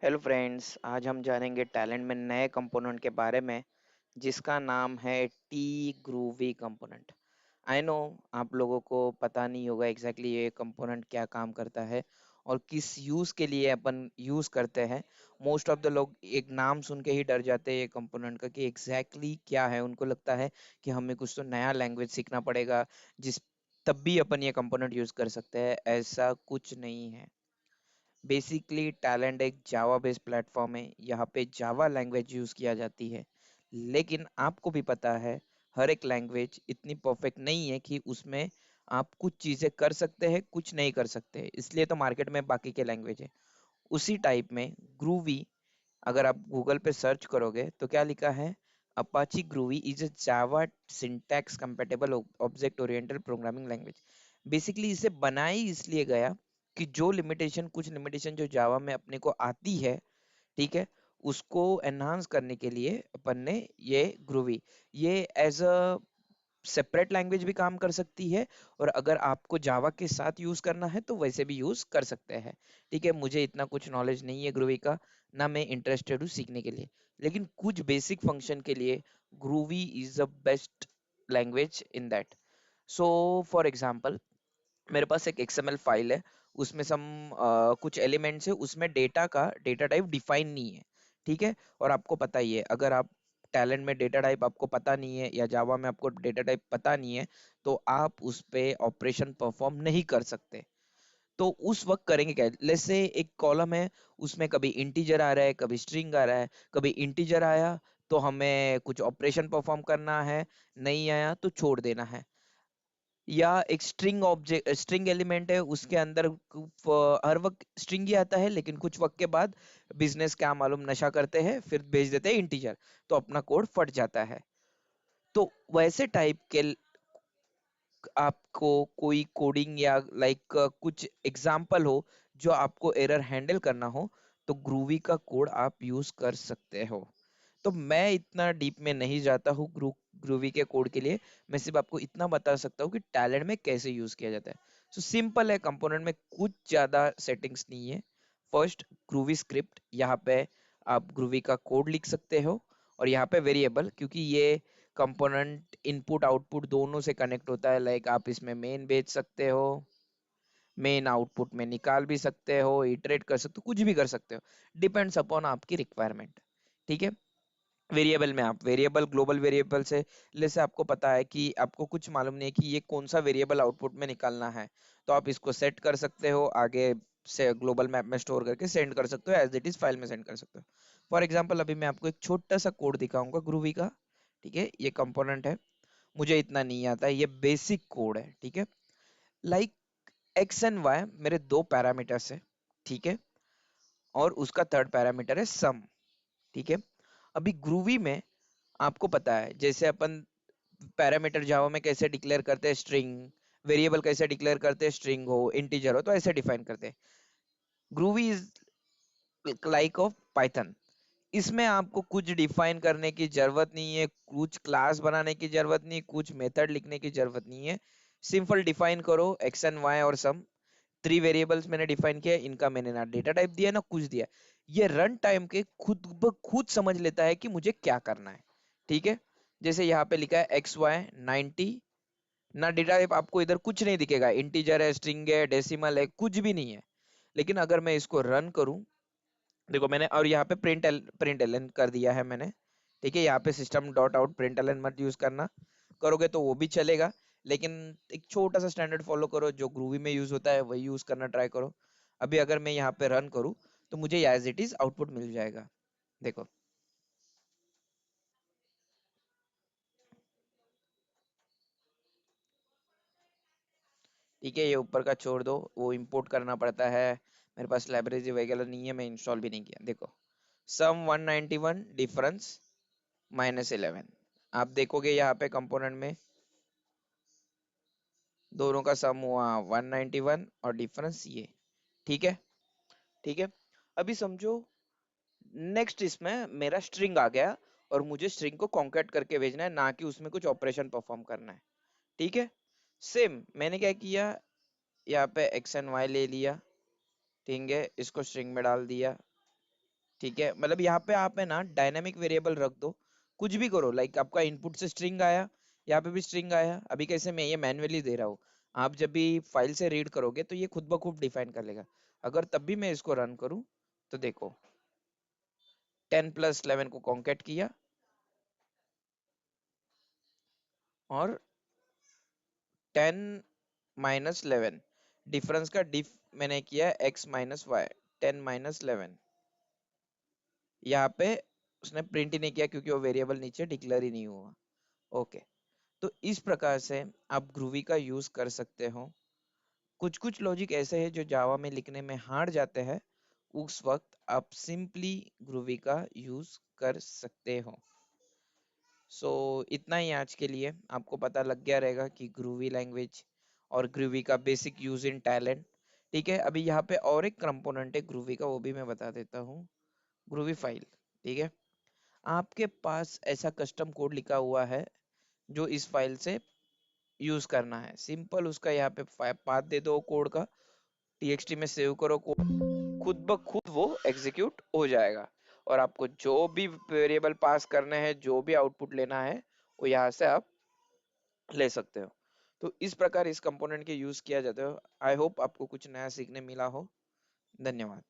Hello friends, आज हम जानेंगे टैलेंट में नए कंपोनेंट के बारे में जिसका नाम है T groovy component. I know आप लोगों को पता नहीं होगा एग्जैक्टली ये कंपोनेंट क्या काम करता है और किस यूज के लिए अपन यूज करते हैं। मोस्ट ऑफ द लोग एक नाम सुन के ही डर जाते हैं ये कंपोनेंट का कि एग्जैक्टली क्या है। उनको लगता है कि हमें कुछ तो नया लैंग्वेज सीखना पड़ेगा जिस तब भी अपन ये कंपोनेंट यूज कर सकते हैं। ऐसा कुछ नहीं है। बेसिकली टैलेंट एक जावा बेस्ड प्लेटफॉर्म है। यहाँ पे जावा लैंग्वेज यूज किया जाती है, लेकिन आपको भी पता है हर एक लैंग्वेज इतनी परफेक्ट नहीं है कि उसमें आप कुछ चीजें कर सकते हैं कुछ नहीं कर सकते, इसलिए तो मार्केट में बाकी के लैंग्वेज है। उसी टाइप में ग्रूवी, अगर आप गूगल पे सर्च करोगे तो क्या लिखा है, Apache groovy is a Java syntax compatible object oriented programming language. Basically इसे बनाई इसलिए गया कि जो लिमिटेशन कुछ लिमिटेशन जो जावा में अपने को आती है, ठीक है, उसको एनहांस करने के लिए अपन ने ये ग्रूवी, ये एज अ सेपरेट लैंग्वेज भी काम कर सकती है, और अगर आपको जावा के साथ यूज करना है तो वैसे भी यूज कर सकते हैं। ठीक है, मुझे इतना कुछ नॉलेज नहीं है ग्रूवी का, ना मैं इंटरेस्टेड हूँ सीखने के लिए, लेकिन कुछ बेसिक फंक्शन के लिए groovy is the best language in that. So for example, मेरे पास एक एक्सएमएल फाइल है, उसमें सम कुछ एलिमेंट्स है, उसमें डेटा टाइप डिफाइन नहीं है। ठीक है, और आपको पता ही है अगर आप टैलेंट में डेटा टाइप आपको पता नहीं है या जावा में आपको डेटा टाइप पता नहीं है तो आप उस पे ऑपरेशन परफॉर्म नहीं कर सकते। तो उस वक्त करेंगे क्या, लेट्स से एक कॉलम है, उसमें कभी इंटीजर आ रहा है कभी स्ट्रिंग आ रहा है, कभी इंटीजर आया तो हमें कुछ ऑपरेशन परफॉर्म करना है, नहीं आया तो छोड़ देना है। या एक स्ट्रिंग ऑब्जेक्ट स्ट्रिंग एलिमेंट है, उसके अंदर हर वक्त स्ट्रिंग ही आता है, लेकिन कुछ वक्त के बाद बिजनेस क्या मालूम नशा करते हैं फिर भेज देते हैं इंटीजर, तो अपना कोड फट जाता है। तो वैसे टाइप के आपको कोई कोडिंग या लाइक कुछ एग्जाम्पल हो जो आपको एरर हैंडल करना हो, तो ग्रूवी का कोड आप यूज कर सकते हो। तो मैं इतना डीप में नहीं जाता हूँ ग्रूवी के कोड के लिए। मैं सिर्फ आपको इतना बता सकता हूँ कि टैलेंट में कैसे यूज किया जाता है। सो सिंपल है, कंपोनेंट में कुछ ज्यादा सेटिंग्स नहीं है। फर्स्ट, ग्रूवी स्क्रिप्ट, यहाँ पे आप ग्रूवी का कोड लिख सकते हो, और यहाँ पे वेरिएबल, क्योंकि ये कंपोनेंट इनपुट आउटपुट दोनों से कनेक्ट होता है, लाइक आप इसमें मेन भेज सकते हो, मेन आउटपुट में निकाल भी सकते हो, इटरेट कर सकते हो, कुछ भी कर सकते हो, डिपेंड्स अपॉन आपकी रिक्वायरमेंट। ठीक है, वेरिएबल में आप वेरिएबल ग्लोबल वेरिएबल से, जैसे आपको पता है कि आपको कुछ मालूम नहीं है कि ये कौन सा वेरिएबल आउटपुट में निकालना है, तो आप इसको सेट कर सकते हो, आगे से ग्लोबल मैप में स्टोर करके सेंड कर सकते हो, एज इट इज फाइल में सेंड कर सकते हो। फॉर एग्जाम्पल, अभी मैं आपको एक छोटा सा कोड दिखाऊंगा ग्रूवी का। ठीक है, ये कंपोनेंट है, मुझे इतना नहीं आता है, ये बेसिक कोड है। ठीक है, लाइक एक्स एंड वाई मेरे दो पैरामीटर्स है। ठीक है, और उसका थर्ड पैरामीटर है सम। ठीक है, अभी ग्रूवी में आपको पता है जैसे अपन पैरामीटर जावा में कैसे डिक्लेयर करते हैं स्ट्रिंग, वेरिएबल कैसे डिक्लेयर करते हैं स्ट्रिंग हो इंटीजर हो तो ऐसे डिफाइन करते हैं। Groovy is like of Python, इसमें आपको कुछ डिफाइन करने की जरूरत नहीं है, कुछ क्लास बनाने की जरूरत नहीं, कुछ मेथड लिखने की जरूरत नहीं है। सिंपल डिफाइन करो एक्स एंड वाई और सम, थ्री वेरिएबल्स मैंने डिफाइन किया, इनका मैंने ना डेटा टाइप दिया ना कुछ दिया। ये रन टाइम के खुद ब खुद समझ लेता है कि मुझे क्या करना है। ठीक है, जैसे यहाँ पे लिखा है एक्स वाई 90, ना डेटा टाइप आपको इधर कुछ नहीं दिखेगा, इंटीजर है स्ट्रिंग है डेसिमल है कुछ भी नहीं है। लेकिन अगर मैं इसको रन करूं, देखो मैंने, और यहाँ पे प्रिंट एलन कर दिया है मैंने। ठीक है, यहाँ पे system dot out println मत यूज करना, करोगे तो वो भी चलेगा, लेकिन एक छोटा सा स्टैंडर्ड फॉलो करो जो ग्रूवी में यूज होता है वही यूज करना ट्राई करो। अभी अगर मैं यहाँ पे रन करूँ तो मुझे एज इट इज आउटपुट मिल जाएगा। देखो, ठीक है, ये ऊपर का छोड़ दो, वो इंपोर्ट करना पड़ता है, मेरे पास लाइब्रेरी वगैरह नहीं है, मैं इंस्टॉल भी नहीं किया। देखो, सम 191 डिफरेंस -11, आप देखोगे यहाँ पे कंपोनेंट में दोनों का सम हुआ 191 और डिफरेंस ये। ठीक है, ठीक है, अभी समझो नेक्स्ट इसमें मेरा स्ट्रिंग आ गया, और मुझे स्ट्रिंग को कॉन्केट करके भेजना है, ना कि उसमें कुछ ऑपरेशन परफॉर्म करना है। ठीक है, सेम मैंने क्या किया, यहाँ पे एक्स एंड वाई ले लिया, ठीक है, इसको स्ट्रिंग में डाल दिया, ठीक है, मतलब यहाँ पे आप है ना डायनामिक वेरिएबल रख दो, कुछ भी करो, लाइक आपका इनपुट से स्ट्रिंग आया, यहाँ पे भी स्ट्रिंग आया, अभी कैसे मैं ये मैन्युअली दे रहा हूँ, आप जब भी फाइल से रीड करोगे तो ये खुद ब खुद डिफाइन कर लेगा। अगर तब भी मैं इसको रन करूँ तो देखो 10 + 11 को कॉन्केट किया, और 10 - 11 डिफरेंस का डिफ मैंने किया x - y, 10 - 11, यहाँ पे उसने प्रिंट ही नहीं किया क्योंकि वो वेरिएबल नीचे डिक्लेयर ही नहीं हुआ। ओके, तो इस प्रकार से आप ग्रूवी का यूज कर सकते हो। कुछ कुछ लॉजिक ऐसे हैं जो जावा में लिखने में हार्ड जाते हैं, उस वक्त आप सिंपली ग्रूवी का यूज कर सकते हो। सो इतना ही आज के लिए, आपको पता लग गया रहेगा कि ग्रूवी लैंग्वेज और ग्रूवी का बेसिक यूज इन टैलेंट। ठीक है, अभी यहाँ पे और एक कंपोनेंट है ग्रूवी का, वो भी मैं बता देता हूँ, ग्रूवी फाइल। ठीक है, आपके पास ऐसा कस्टम कोड लिखा हुआ है जो इस फाइल से यूज करना है, सिंपल उसका यहाँ पे पाथ दे दो कोड का, टीएक्सटी में सेव करो कोड, खुद ब खुद वो एग्जीक्यूट हो जाएगा, और आपको जो भी वेरिएबल पास करने हैं, जो भी आउटपुट लेना है, वो यहाँ से आप ले सकते हो। तो इस प्रकार इस कंपोनेंट के यूज किया जाता है। आई होप आपको कुछ नया सीखने मिला हो। धन्यवाद।